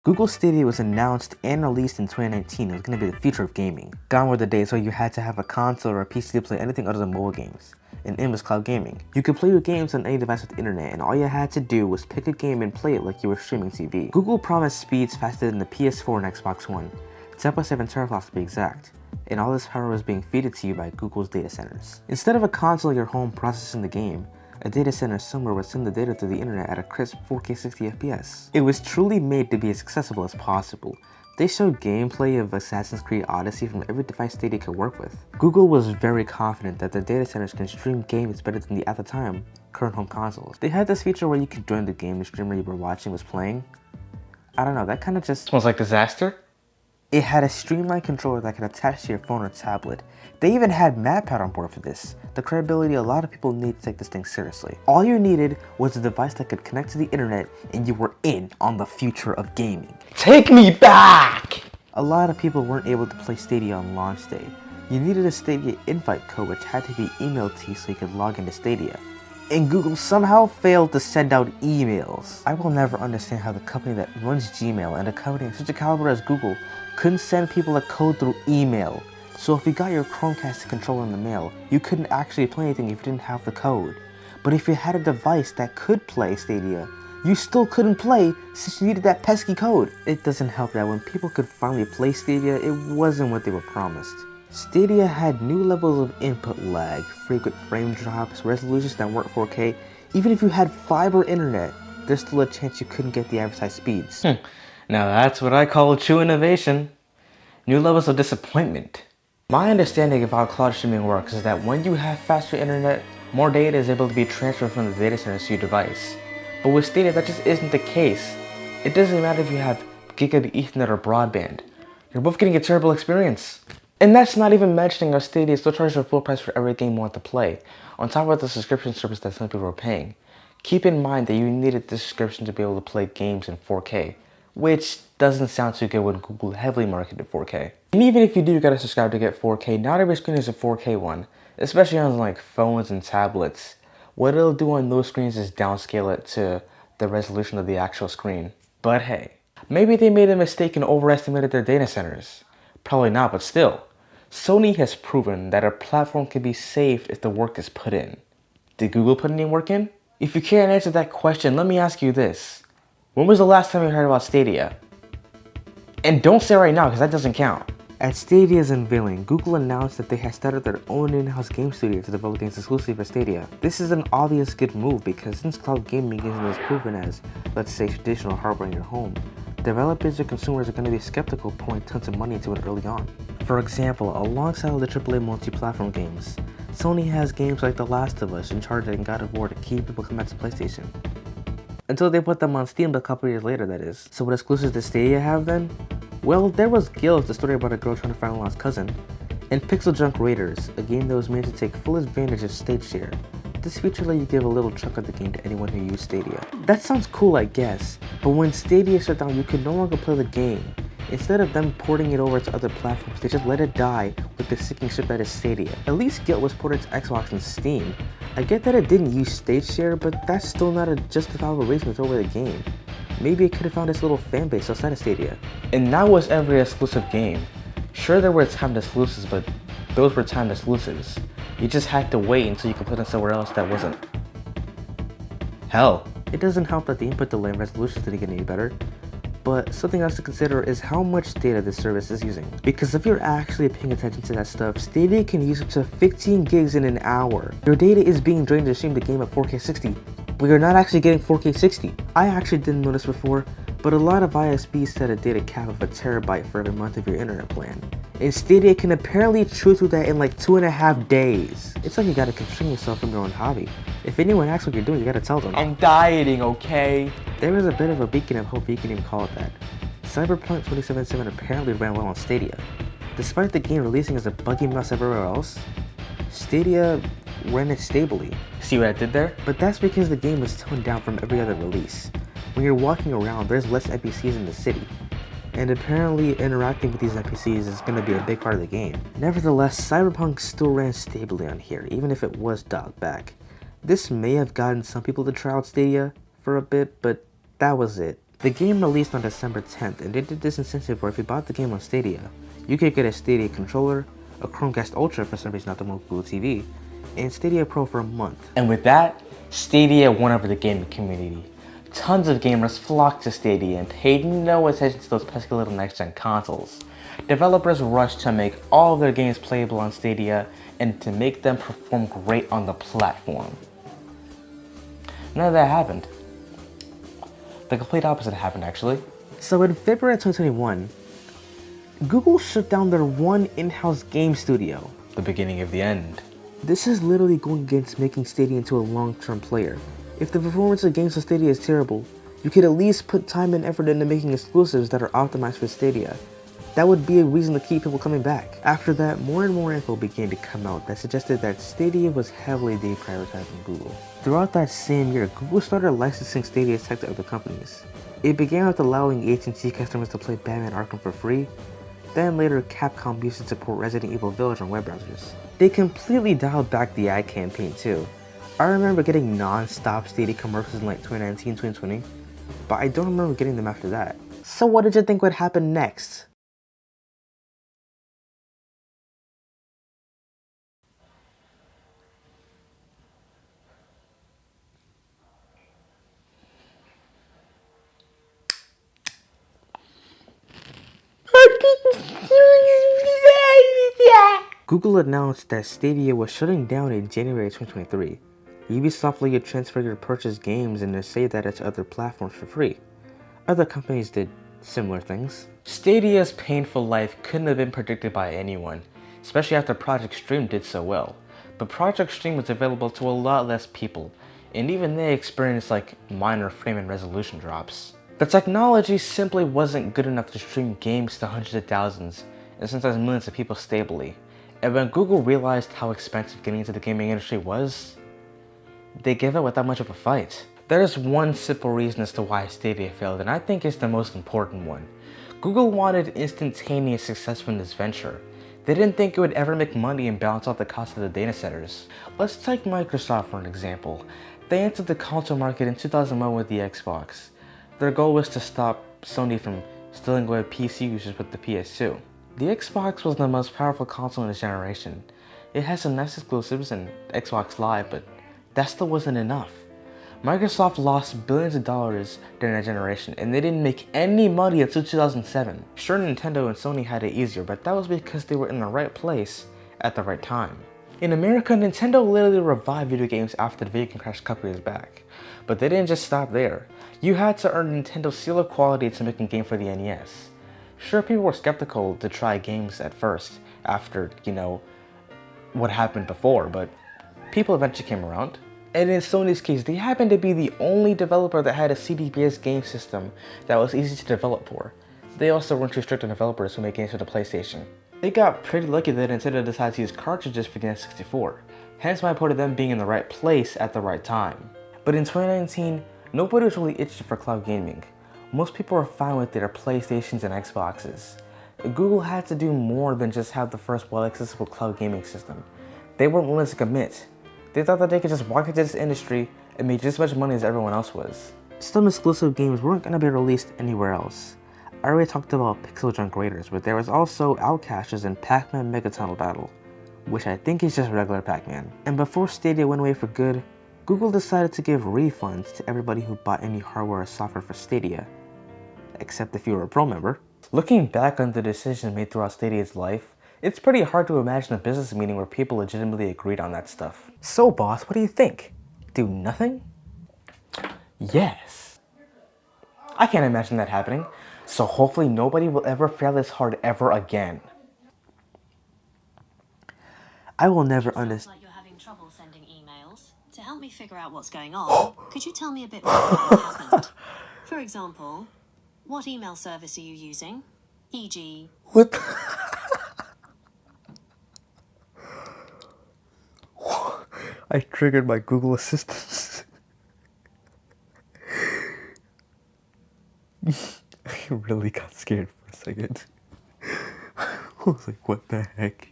Google Stadia was announced and released in 2019. It was going to be the future of gaming. Gone were the days where you had to have a console or a PC to play anything other than mobile games. And in was cloud gaming. You could play your games on any device with the internet, and all you had to do was pick a game and play it like you were streaming TV. Google promised speeds faster than the PS4 and Xbox One, 10.7 teraflops to be exact. And all this power was being fed to you by Google's data centers. Instead of a console in your home processing the game, a data center somewhere would send the data through the internet at a crisp 4K 60 FPS. It was truly made to be as accessible as possible. They showed gameplay of Assassin's Creed Odyssey from every device Stadia could work with. Google was very confident that the data centers can stream games better than the, at the time, current home consoles. They had this feature where you could join the game the streamer you were watching was playing. I don't know, that kind of just smells like disaster. It had a streamlined controller that could attach to your phone or tablet. They even had MapPad on board for this, the credibility a lot of people need to take this thing seriously. All you needed was a device that could connect to the internet and you were in on the future of gaming. Take me back! A lot of people weren't able to play Stadia on launch day. You needed a Stadia invite code which had to be emailed to you so you could log into Stadia. And Google somehow failed to send out emails. I will never understand how the company that runs Gmail and a company of such a caliber as Google couldn't send people a code through email. So if you got your Chromecast controller in the mail, you couldn't actually play anything if you didn't have the code. But if you had a device that could play Stadia, you still couldn't play since you needed that pesky code. It doesn't help that when people could finally play Stadia, it wasn't what they were promised. Stadia had new levels of input lag, frequent frame drops, resolutions that weren't 4K. Even if you had fiber internet, there's still a chance you couldn't get the advertised speeds. Now that's what I call true innovation. New levels of disappointment. My understanding of how cloud streaming works is that when you have faster internet, more data is able to be transferred from the data center to your device. But with Stadia, that just isn't the case. It doesn't matter if you have gigabit Ethernet or broadband. You're both getting a terrible experience. And that's not even mentioning how Stadia still charges a full price for every game you want to play, on top of the subscription service that some people are paying. Keep in mind that you needed the subscription to be able to play games in 4K, which doesn't sound too good when Google heavily marketed 4K. And even if you do gotta subscribe to get 4K, not every screen is a 4K one, especially on like phones and tablets. What it'll do on those screens is downscale it to the resolution of the actual screen. But hey, maybe they made a mistake and overestimated their data centers. Probably not, but still. Sony has proven that a platform can be saved if the work is put in. Did Google put any work in? If you can't answer that question, let me ask you this. When was the last time you heard about Stadia? And don't say right now, because that doesn't count. At Stadia's unveiling, Google announced that they had started their own in-house game studio to develop games exclusively for Stadia. This is an obvious good move because since cloud gaming isn't as proven as, let's say, traditional hardware in your home, developers or consumers are going to be skeptical pouring tons of money into it early on. For example, alongside the AAA multi-platform games, Sony has games like The Last of Us, Uncharted, and God of War to keep people coming to PlayStation. Until they put them on Steam a couple years later, that is. So what exclusives does Stadia have then? Well, there was Guild, the story about a girl trying to find a lost cousin, and Pixel Junk Raiders, a game that was made to take full advantage of state share. This feature let you give a little chunk of the game to anyone who used Stadia. That sounds cool, I guess, but when Stadia shut down, you could no longer play the game. Instead of them porting it over to other platforms, they just let it die with the sinking ship that is Stadia. At least Guild was ported to Xbox and Steam. I get that it didn't use state share, but that's still not a justifiable reason to throw away the game. Maybe it could have found its little fan base outside of Stadia. And that was every exclusive game. Sure, there were timed exclusives, but those were timed exclusives. You just had to wait until you could put them somewhere else that wasn't. Hell. It doesn't help that the input delay and resolution didn't get any better. But something else to consider is how much data this service is using. Because if you're actually paying attention to that stuff, Stadia can use up to 15 gigs in an hour. Your data is being drained to stream the game at 4K 60, but you're not actually getting 4K 60. I actually didn't notice before, but a lot of ISPs set a data cap of 1 terabyte for every month of your internet plan. And Stadia can apparently chew through that in like 2.5 days. It's like you gotta constrain yourself from your own hobby. If anyone asks what you're doing, you gotta tell them. I'm dieting, okay? There is a bit of a beacon of hope, you can even call it that. Cyberpunk 2077 apparently ran well on Stadia. Despite the game releasing as a buggy mess everywhere else, Stadia ran it stably. See what I did there? But that's because the game was toned down from every other release. When you're walking around, there's less NPCs in the city. And apparently interacting with these NPCs is going to be a big part of the game. Nevertheless, Cyberpunk still ran stably on here, even if it was dialed back. This may have gotten some people to try out Stadia for a bit, but that was it. The game released on December 10th, and they did this incentive where if you bought the game on Stadia, you could get a Stadia controller, a Chromecast Ultra for some reason not the Google TV, and Stadia Pro for a month. And with that, Stadia won over the gaming community. Tons of gamers flocked to Stadia and paid no attention to those pesky little next-gen consoles. Developers rushed to make all of their games playable on Stadia and to make them perform great on the platform. None of that happened. The complete opposite happened, actually. So in February 2021, Google shut down their one in-house game studio. The beginning of the end. This is literally going against making Stadia into a long-term player. If the performance of games on Stadia is terrible, you could at least put time and effort into making exclusives that are optimized for Stadia. That would be a reason to keep people coming back. After that, more and more info began to come out that suggested that Stadia was heavily deprioritizing Google. Throughout that same year, Google started licensing Stadia's tech to other companies. It began with allowing AT&T customers to play Batman Arkham for free. Then later, Capcom used to support Resident Evil Village on web browsers. They completely dialed back the ad campaign too. I remember getting non-stop Stadia commercials in like 2019, 2020, but I don't remember getting them after that. So what did you think would happen next? Google announced that Stadia was shutting down in January 2023. Ubisoft later transferred to purchase games and to save that to other platforms for free. Other companies did similar things. Stadia's painful life couldn't have been predicted by anyone, especially after Project Stream did so well. But Project Stream was available to a lot less people, and even they experienced like minor frame and resolution drops. The technology simply wasn't good enough to stream games to hundreds of thousands and sometimes millions of people stably. And when Google realized how expensive getting into the gaming industry was, they gave it without much of a fight. There is one simple reason as to why Stadia failed, and I think it's the most important one. Google wanted instantaneous success from this venture. They didn't think it would ever make money and balance out the cost of the data centers. Let's take Microsoft for an example. They entered the console market in 2001 with the Xbox. Their goal was to stop Sony from stealing away PC users with the PS2. The Xbox was the most powerful console in its generation. It had some nice exclusives and Xbox Live, but that still wasn't enough. Microsoft lost billions of dollars during that generation, and they didn't make any money until 2007. Sure, Nintendo and Sony had it easier, but that was because they were in the right place at the right time. In America, Nintendo literally revived video games after the video game crash a couple years back. But they didn't just stop there. You had to earn Nintendo's seal of quality to make a game for the NES. Sure, people were skeptical to try games at first after, what happened before, but people eventually came around. And in Sony's case, they happened to be the only developer that had a CD-based game system that was easy to develop for. They also weren't too strict on developers who made games for the PlayStation. They got pretty lucky that Nintendo decided to use cartridges for the N64, hence my point of them being in the right place at the right time. But in 2019, nobody was really itching for cloud gaming. Most people were fine with their PlayStations and Xboxes. Google had to do more than just have the first well-accessible cloud gaming system. They weren't willing to commit. They thought that they could just walk into this industry and make just as much money as everyone else was. Some exclusive games weren't going to be released anywhere else. I already talked about Pixel Junk Raiders, but there was also Outcasters and Pac-Man Megatunnel Battle, which I think is just regular Pac-Man. And before Stadia went away for good, Google decided to give refunds to everybody who bought any hardware or software for Stadia, except if you were a Pro member. Looking back on the decisions made throughout Stadia's life, it's pretty hard to imagine a business meeting where people legitimately agreed on that stuff. So boss, what do you think? Do nothing? Yes. I can't imagine that happening, so hopefully nobody will ever fail this hard ever again. I will never understand. Like you're having trouble sending emails. To help me figure out what's going on, could you tell me a bit more about what happened? For example, what email service are you using? E.g. What the? I triggered my Google Assistant. I really got scared for a second. I was like, what the heck?